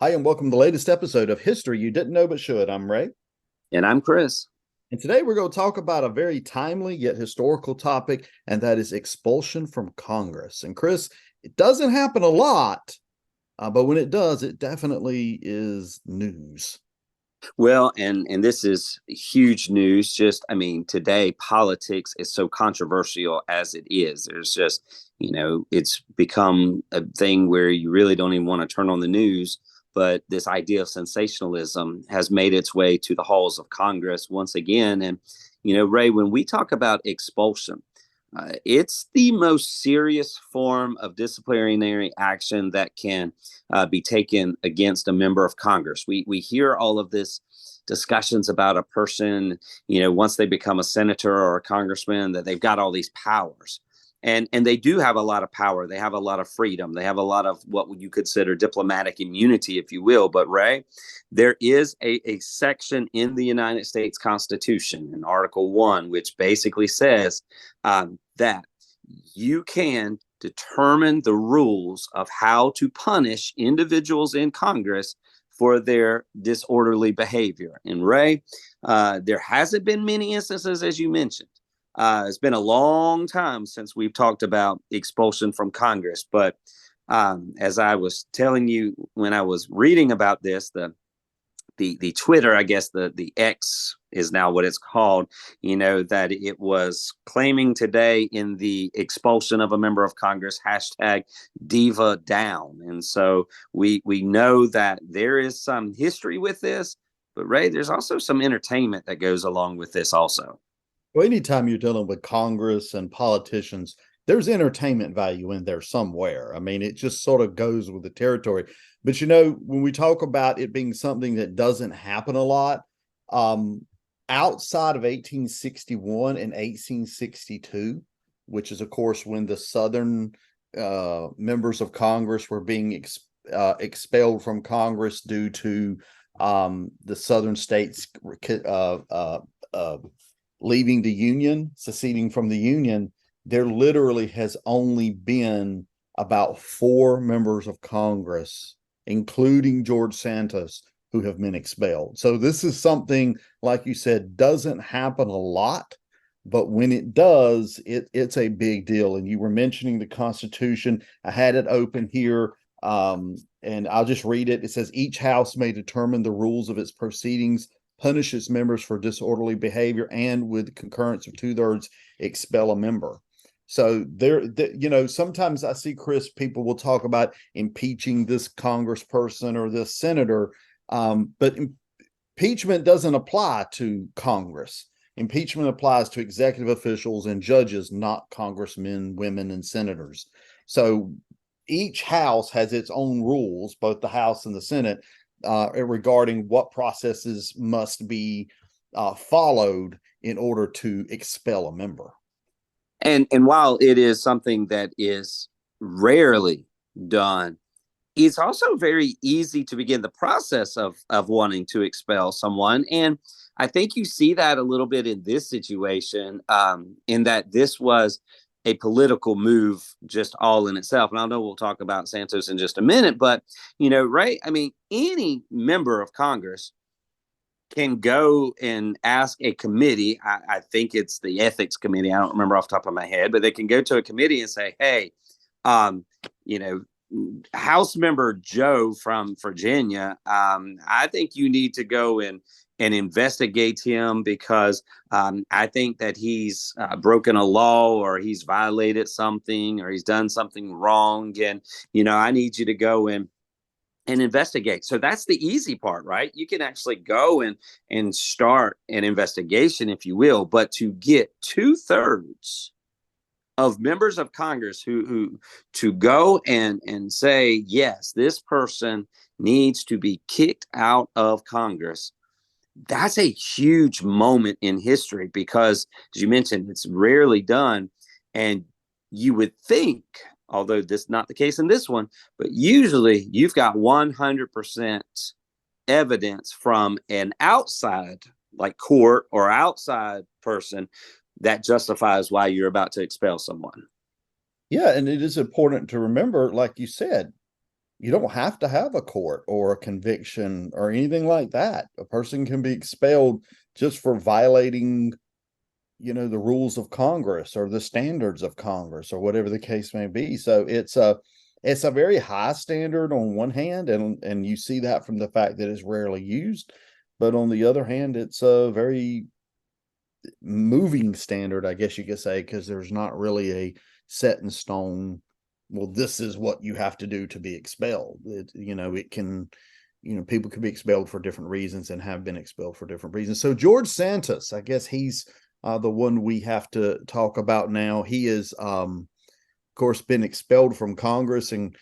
Hi, and welcome to the latest episode of History You Didn't Know But Should. I'm Ray. And I'm Chris. And today we're going to talk about a very timely yet historical topic, and that is expulsion from Congress. And Chris, it doesn't happen a lot, but when it does, it definitely is news. Well, and this is huge news. Today politics is so controversial as it is. There's just, it's become a thing where you really don't even want to turn on the news. But this idea of sensationalism has made its way to the halls of Congress once again. And, Ray, when we talk about expulsion, it's the most serious form of disciplinary action that can be taken against a member of Congress. We hear all of this discussions about a person, once they become a senator or a congressman, that they've got all these powers. And they do have a lot of power. They have a lot of freedom. They have a lot of what you consider diplomatic immunity, if you will. But Ray, there is a section in the United States Constitution in Article 1, which basically says that you can determine the rules of how to punish individuals in Congress for their disorderly behavior. And Ray, there hasn't been many instances, as you mentioned. It's been a long time since we've talked about expulsion from Congress. But as I was telling you when I was reading about this, the Twitter, I guess the X is now what it's called, that it was claiming today in the expulsion of a member of Congress, hashtag diva down. And so we know that there is some history with this, but Ray, there's also some entertainment that goes along with this also. Well, anytime you're dealing with Congress and politicians, there's entertainment value in there somewhere. I mean, it just sort of goes with the territory. But when we talk about it being something that doesn't happen a lot, outside of 1861 and 1862, which is, of course, when the Southern members of Congress were being expelled from Congress due to the Southern states leaving the Union, seceding from the Union, there literally has only been about 4 members of Congress, including George Santos, who have been expelled. So this is something, like you said, doesn't happen a lot, but when it does, it's a big deal. And you were mentioning the Constitution. I had it open here, and I'll just read it. It says, each house may determine the rules of its proceedings, punish its members for disorderly behavior, and with concurrence of 2/3 expel a member. So sometimes I see, Chris, people will talk about impeaching this congressperson or this senator, but impeachment doesn't apply to Congress. Impeachment applies to executive officials and judges, not congressmen, women, and senators. So each house has its own rules, both the House and the Senate, regarding what processes must be followed in order to expel a member. And while it is something that is rarely done, it's also very easy to begin the process of wanting to expel someone. And I think you see that a little bit in this situation, in that this was a political move just all in itself. And I know we'll talk about Santos in just a minute, but, Ray, I mean, any member of Congress can go and ask a committee. I think it's the ethics committee. I don't remember off the top of my head, but they can go to a committee and say, hey, you know, House member Joe from Virginia, I think you need to go and investigate him because I think that he's broken a law or he's violated something or he's done something wrong. And, I need you to go and investigate. So that's the easy part, right? You can actually go and start an investigation, if you will, but to get 2/3 of members of Congress who to go and say, yes, this person needs to be kicked out of Congress. That's a huge moment in history because, as you mentioned, it's rarely done. And you would think, although this is not the case in this one, but usually you've got 100% evidence from an outside, like court or outside person, that justifies why you're about to expel someone. Yeah, and it is important to remember, like you said, you don't have to have a court or a conviction or anything like that. A person can be expelled just for violating, the rules of Congress or the standards of Congress or whatever the case may be. So it's a very high standard on one hand, and you see that from the fact that it's rarely used. But on the other hand, it's a very moving standard, I guess you could say, because there's not really a set in stone, well, this is what you have to do to be expelled. It can, people can be expelled for different reasons and have been expelled for different reasons. So George Santos, I guess he's the one we have to talk about now. He is, of course, been expelled from Congress, and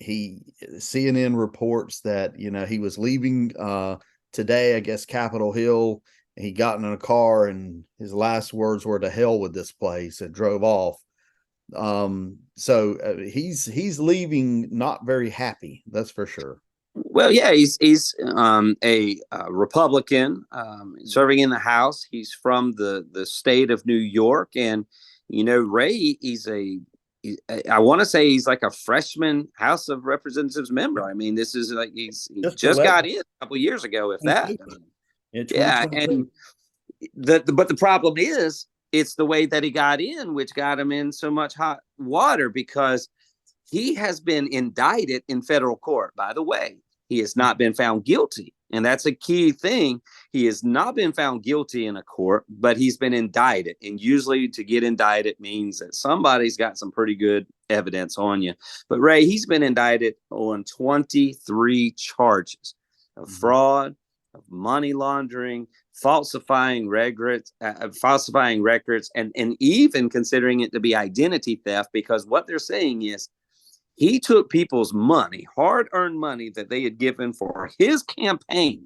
CNN reports that he was leaving today, I guess, Capitol Hill. He got in a car, and his last words were, "To hell with this place," and drove off. So he's leaving not very happy, that's for sure. Well, yeah, he's a Republican serving in the House. He's from the state of New York, and Ray, I want to say he's like a freshman House of Representatives member. I mean, this is like he Just just got 11. in a couple years ago, if that. I mean, In yeah, 2022. and but the problem is it's the way that he got in, which got him in so much hot water, because he has been indicted in federal court. By the way, he has not been found guilty, and that's a key thing. He has not been found guilty in a court, but he's been indicted, and usually to get indicted means that somebody's got some pretty good evidence on you. But Ray, he's been indicted on 23 charges of fraud, of money laundering, falsifying records, and even considering it to be identity theft, because what they're saying is he took people's money, hard-earned money that they had given for his campaign,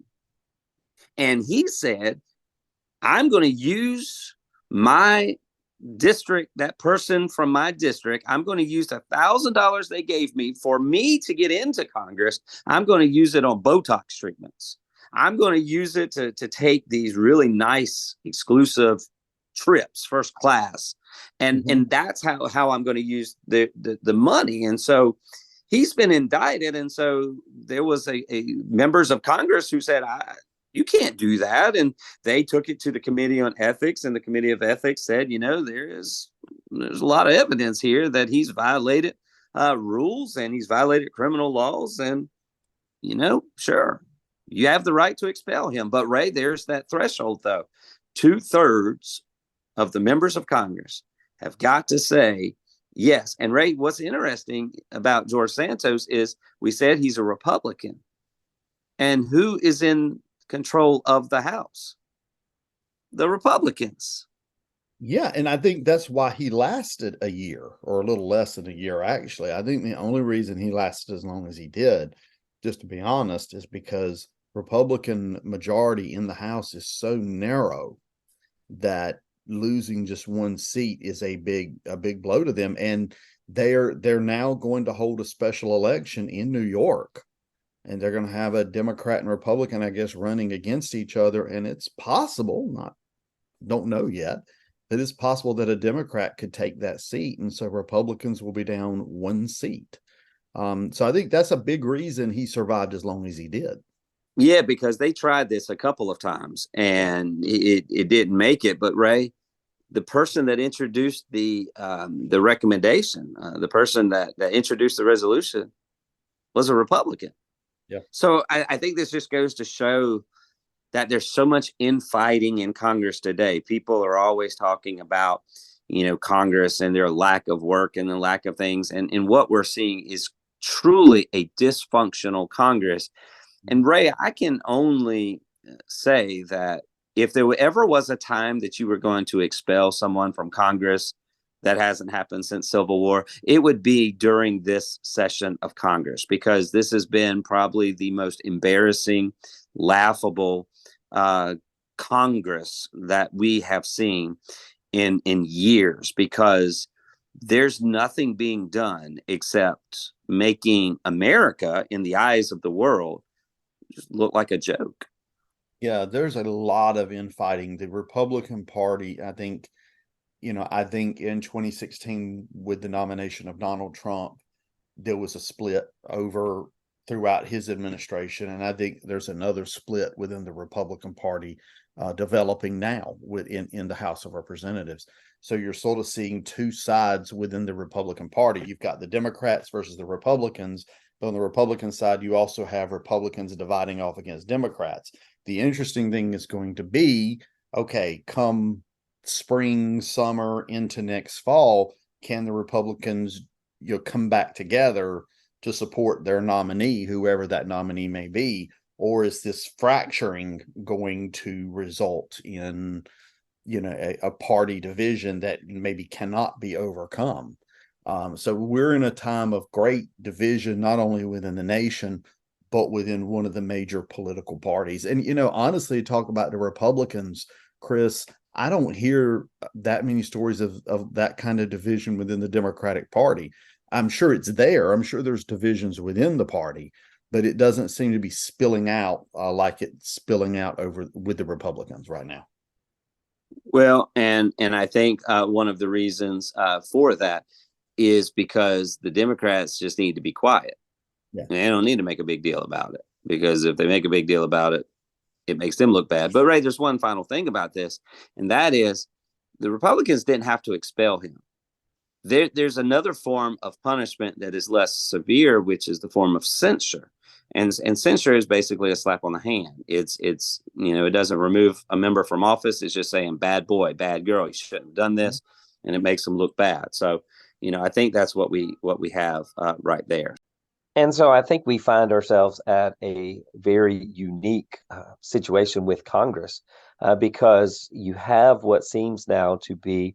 and he said, I'm going to use my district, that person from my district, I'm going to use $1,000 they gave me for me to get into Congress. I'm going to use it on Botox treatments. I'm going to use it to take these really nice, exclusive trips, first class. And that's how I'm going to use the money. And so he's been indicted. And so there was a members of Congress who said, you can't do that. And they took it to the Committee on Ethics, and the Committee of Ethics said, there's a lot of evidence here that he's violated rules, and he's violated criminal laws. And, sure, you have the right to expel him. But Ray, there's that threshold, though. 2/3 of the members of Congress have got to say yes. And Ray, what's interesting about George Santos is we said he's a Republican. And who is in control of the House? The Republicans. Yeah, and I think that's why he lasted a year, or a little less than a year, actually. I think the only reason he lasted as long as he did, just to be honest, is because Republican majority in the House is so narrow that losing just one seat is a big blow to them. And they're now going to hold a special election in New York, and they're going to have a Democrat and Republican, I guess, running against each other. And it's possible, don't know yet, but it's possible that a Democrat could take that seat, and so Republicans will be down one seat. So I think that's a big reason he survived as long as he did. Yeah, because they tried this a couple of times and it didn't make it. But Ray, the person that introduced the recommendation, the person that introduced the resolution, was a Republican. Yeah. So I think this just goes to show that there's so much infighting in Congress today. People are always talking about, Congress and their lack of work and the lack of things. And what we're seeing is truly a dysfunctional Congress. And Ray, I can only say that if there ever was a time that you were going to expel someone from Congress, that hasn't happened since Civil War, it would be during this session of Congress, because this has been probably the most embarrassing, laughable Congress that we have seen in years, because there's nothing being done except making America, in the eyes of the world, just look like a joke. Yeah, there's a lot of infighting. The Republican Party, I think in 2016, with the nomination of Donald Trump, there was a split over throughout his administration, and I think there's another split within the Republican Party developing now in the House of Representatives. So you're sort of seeing two sides within the Republican Party. You've got the Democrats versus the Republicans, but on the Republican side, you also have Republicans dividing off against Democrats. The interesting thing is going to be, okay, come spring, summer, into next fall, can the Republicans come back together to support their nominee, whoever that nominee may be, or is this fracturing going to result in a party division that maybe cannot be overcome? So we're in a time of great division, not only within the nation, but within one of the major political parties. And honestly, talk about the Republicans, Chris, I don't hear that many stories of that kind of division within the Democratic Party. I'm sure it's there. I'm sure there's divisions within the party, but it doesn't seem to be spilling out like it's spilling out over with the Republicans right now. Well, and I think one of the reasons for that is because the Democrats just need to be quiet. Yeah. They don't need to make a big deal about it, because if they make a big deal about it, it makes them look bad. But Ray, there's one final thing about this, and that is the Republicans didn't have to expel him. There's another form of punishment that is less severe, which is the form of censure. And censure is basically a slap on the hand. It's it doesn't remove a member from office. It's just saying bad boy, bad girl, you shouldn't have done this, and it makes them look bad. So I think that's what we have right there. And so I think we find ourselves at a very unique situation with Congress because you have what seems now to be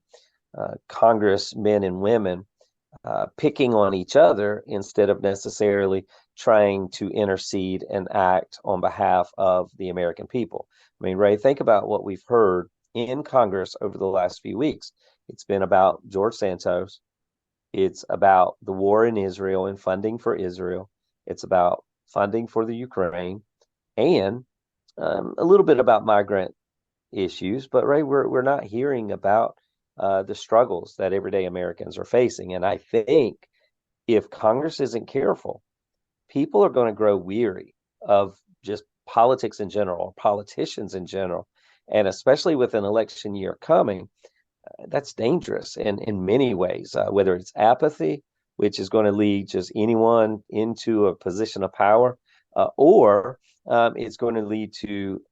congressmen and women picking on each other instead of necessarily trying to intercede and act on behalf of the American people. I mean, Ray, think about what we've heard in Congress over the last few weeks. It's been about George Santos. It's about the war in Israel and funding for Israel. It's about funding for the Ukraine, and a little bit about migrant issues. But Ray, we're not hearing about the struggles that everyday Americans are facing. And I think if Congress isn't careful, people are going to grow weary of just politics in general, politicians in general, and especially with an election year coming. That's dangerous in many ways, whether it's apathy, which is going to lead just anyone into a position of power, or it's going to lead to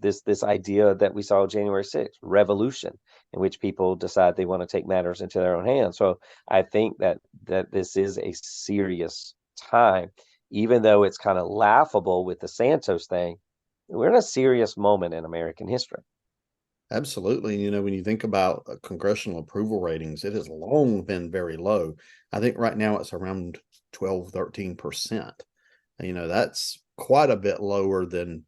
this idea that we saw January 6th, revolution, in which people decide they want to take matters into their own hands. So I think that this is a serious time, even though it's kind of laughable with the Santos thing. We're in a serious moment in American history. Absolutely. When you think about congressional approval ratings, it has long been very low. I think right now it's around 12, 13%. That's quite a bit lower than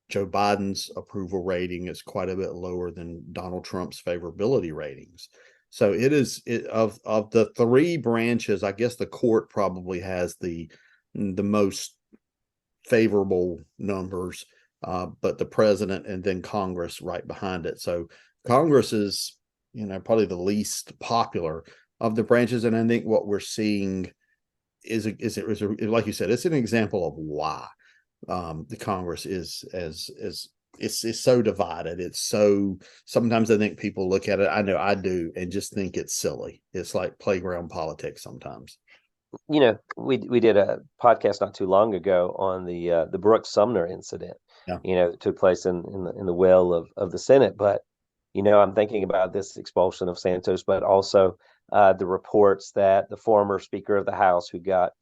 Joe Biden's approval rating. It's quite a bit lower than Donald Trump's favorability ratings. So it is of the three branches, I guess the court probably has the most favorable numbers, but the president and then Congress right behind it. So Congress is, probably the least popular of the branches. And I think what we're seeing is like you said, it's an example of why the Congress is it's so divided. It's so, sometimes I think people look at it, I know I do, and just think it's silly. It's like playground politics sometimes. We did a podcast not too long ago on the Brooks Sumner incident. Yeah. That took place in the well of the Senate. But I'm thinking about this expulsion of Santos, but also the reports that the former Speaker of the House, who got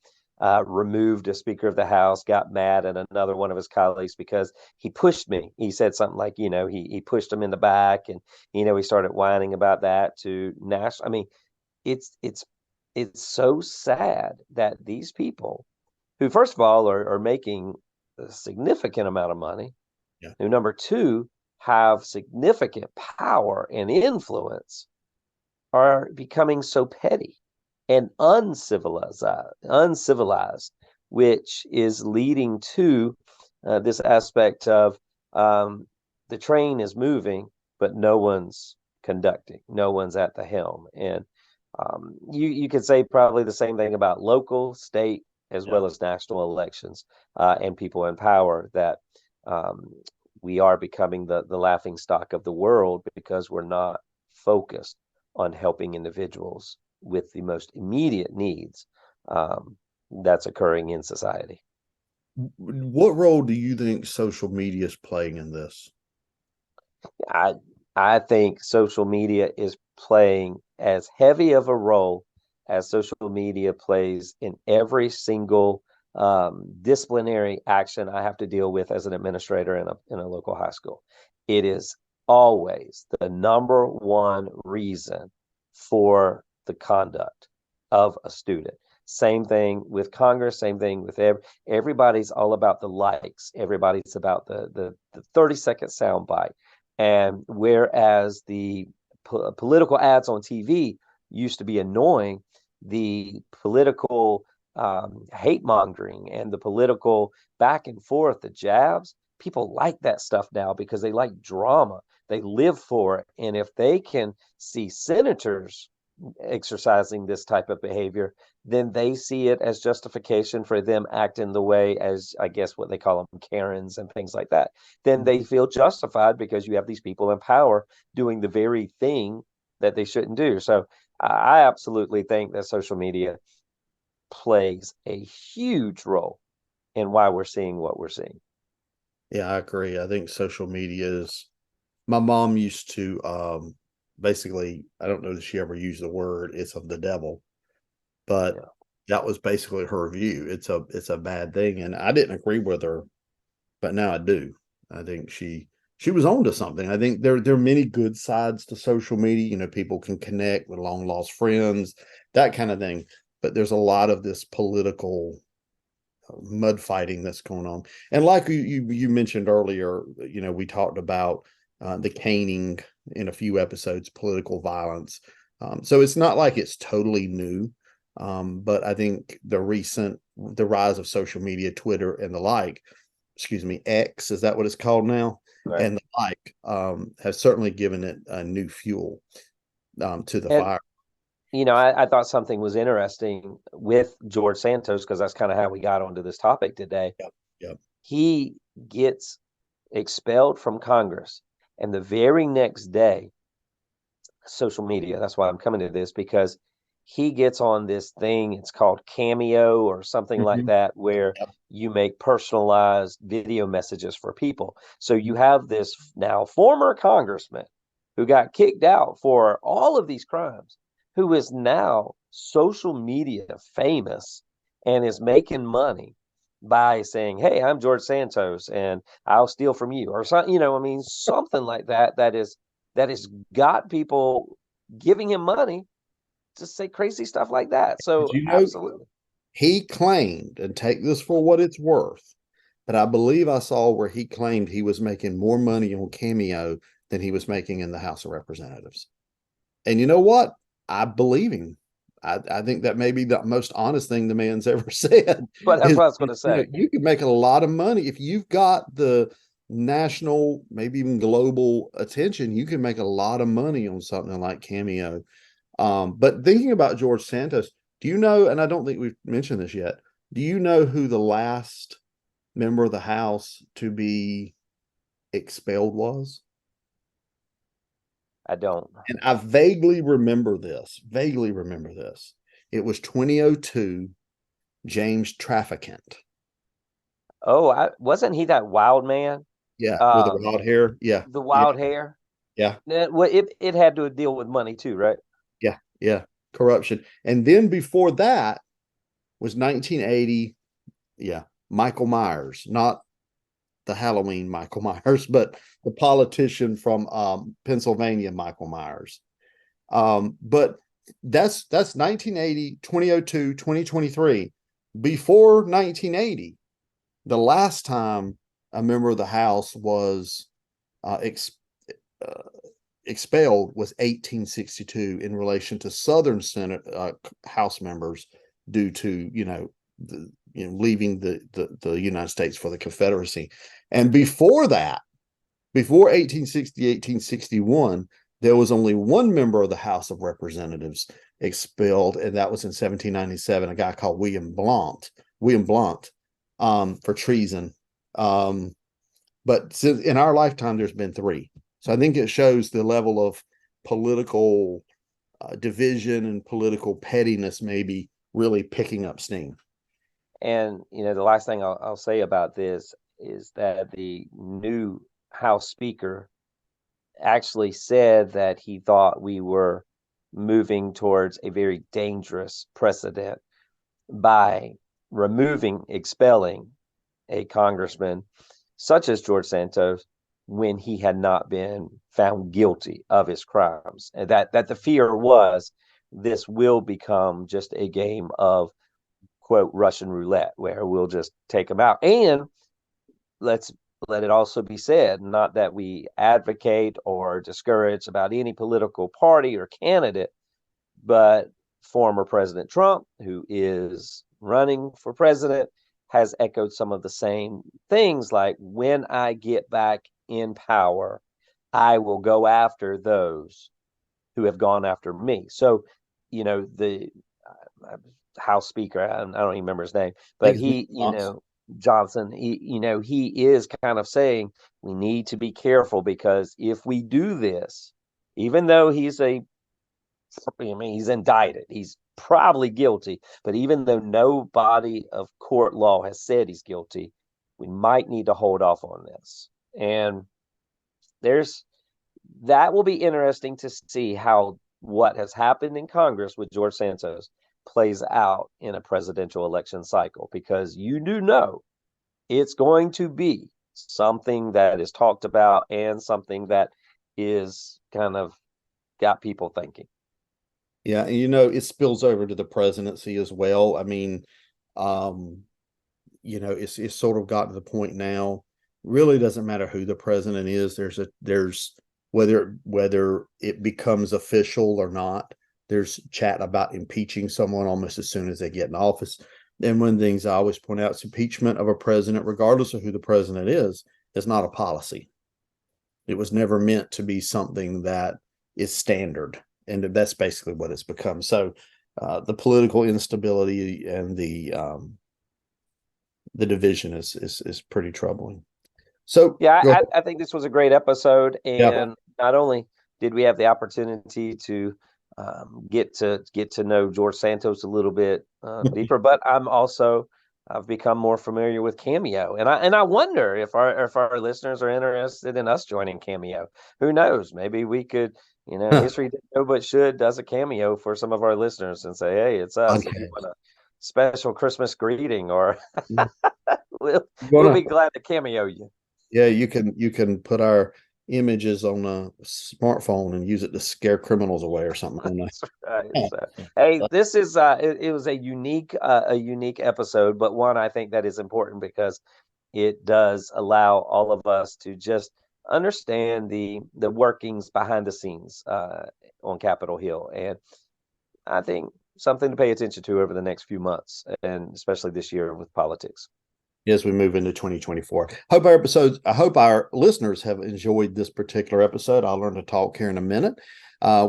removed as Speaker of the House, got mad at another one of his colleagues because he pushed me. He said something like, he pushed him in the back, and he started whining about that to Nash. I mean, it's so sad that these people, who first of all are making a significant amount of money, yeah, who number two have significant power and influence, are becoming so petty and uncivilized, which is leading to this aspect of the train is moving, but no one's conducting, no one's at the helm. And You could say probably the same thing about local, state, as Yeah. well as national elections, and people in power, that um, we are becoming the laughing stock of the world because we're not focused on helping individuals with the most immediate needs that's occurring in society. What role do you think social media is playing in this? I I think social media is playing as heavy of a role as social media plays in every single disciplinary action I have to deal with as an administrator in a local high school. It is always the number one reason for the conduct of a student. Same thing with Congress, same thing with everybody's all about the likes. Everybody's about the 30-second soundbite. And whereas the political ads on TV used to be annoying, the political hate mongering and the political back and forth, the jabs, people like that stuff now because they like drama. They live for it. And if they can see senators exercising this type of behavior, then they see it as justification for them acting the way, as I guess what they call them, Karens and things like that. Then they feel justified because you have these people in power doing the very thing that they shouldn't do. So I absolutely think that social media plays a huge role in why we're seeing what we're seeing. Yeah, I agree. I think social media is, my mom used to basically, I don't know that she ever used the word, it's of the devil, but Yeah. that was basically her view. It's a bad thing. And I didn't agree with her, but now I do. I think she was on to something. I think there are many good sides to social media. You know, people can connect with long lost friends, that kind of thing. But there's a lot of this political mud fighting that's going on. And like you mentioned earlier, you know, we talked about the caning in a few episodes, political violence. So it's not like it's totally new. But I think the rise of social media, Twitter and the like, excuse me, X, is that what it's called now? Right. And the like, has certainly given it a new fuel to the And fire. I thought something was interesting with George Santos because that's kind of how we got onto this topic today. Yep. Yep. He gets expelled from Congress, and the very next day, social media, that's why I'm coming to this, because he gets on this thing, it's called Cameo or something like Mhm. that, where Yep. you make personalized video messages for people. So you have this now former congressman who got kicked out for all of these crimes, who is now social media famous and is making money by saying, "Hey, I'm George Santos and I'll steal from you," or something, I mean, something like that, that has got people giving him money to say crazy stuff like that. Did So you know absolutely. he claimed, and take this for what it's worth, but I believe I saw where he claimed he was making more money on Cameo than he was making in the House of Representatives. And you know what? I believe him. I think that may be the most honest thing the man's ever said But that's is, what I was going to say. you can make a lot of money if you've got the national, maybe even global attention. You can make a lot of money on something like Cameo. But thinking about George Santos, do you know, and I don't think we've mentioned this yet, do you know who the last member of the House to be expelled was? I don't. And I vaguely remember this. Vaguely remember this. It was 2002, James Trafficant. Oh, wasn't he that wild man? Yeah, with the Um, wild hair. Yeah, the yeah, wild hair. yeah, It had to deal with money too, right? yeah, yeah. Corruption. And then before that was 1980. Yeah, Michael Myers, not the Halloween Michael Myers, but the politician from Pennsylvania, Michael Myers. But that's 1980, 2002, 2023. Before 1980, the last time a member of the House was uh, ex, uh, expelled was 1862 in relation to Southern Senate House members due to leaving the United States for the Confederacy. And before that, before 1860, 1861, there was only one member of the House of Representatives expelled, and that was in 1797, a guy called William Blount, for treason. But since in our lifetime, there's been 3. So I think it shows the level of political division and political pettiness maybe really picking up steam. And, the last thing I'll say about this is that the new House Speaker actually said that he thought we were moving towards a very dangerous precedent by expelling a congressman such as George Santos when he had not been found guilty of his crimes. And that the fear was this will become just a game of, quote, Russian roulette, where we'll just take him out. And let it also be said, not that we advocate or discourage about any political party or candidate, but former President Trump, who is running for president, has echoed some of the same things, like, when I get back in power, I will go after those who have gone after me. So, the House Speaker, I don't even remember his name, but he, Johnson, he is kind of saying we need to be careful, because if we do this, even though he's indicted, he's probably guilty, but even though no body of court law has said he's guilty, we might need to hold off on this. And that will be interesting to see how what has happened in Congress with George Santos plays out in a presidential election cycle, because you do know it's going to be something that is talked about and something that is kind of got people thinking. Yeah, and it spills over to the presidency as well. I mean, it's sort of gotten to the point now, really doesn't matter who the president is. There's whether it becomes official or not, there's chat about impeaching someone almost as soon as they get in office. And one of the things I always point out is impeachment of a president, regardless of who the president is not a policy. It was never meant to be something that is standard. And that's basically what it's become. So the political instability and the division is pretty troubling. So yeah, I think this was a great episode, and yeah. Not only did we have the opportunity to get to know George Santos a little bit deeper, but I've become more familiar with Cameo, and I wonder if our listeners are interested in us joining Cameo. Who knows? Maybe we could, History Didn't Know But Should does a cameo for some of our listeners and say, hey, it's us. Okay. If you want a special Christmas greeting, or we'll be glad to cameo you. Yeah, you can put our images on a smartphone and use it to scare criminals away or something. That's right. So, hey, this is it was a unique episode, but one I think that is important because it does allow all of us to just understand the workings behind the scenes on Capitol Hill, and I think something to pay attention to over the next few months, and especially this year with politics. As we move into 2024. I hope our listeners have enjoyed this particular episode. I'll learn to talk here in a minute.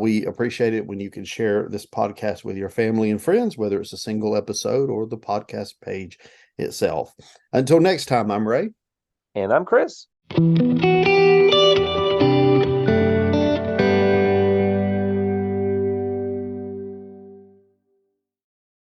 We appreciate it when you can share this podcast with your family and friends, whether it's a single episode or the podcast page itself. Until next time, I'm Ray. And I'm Chris.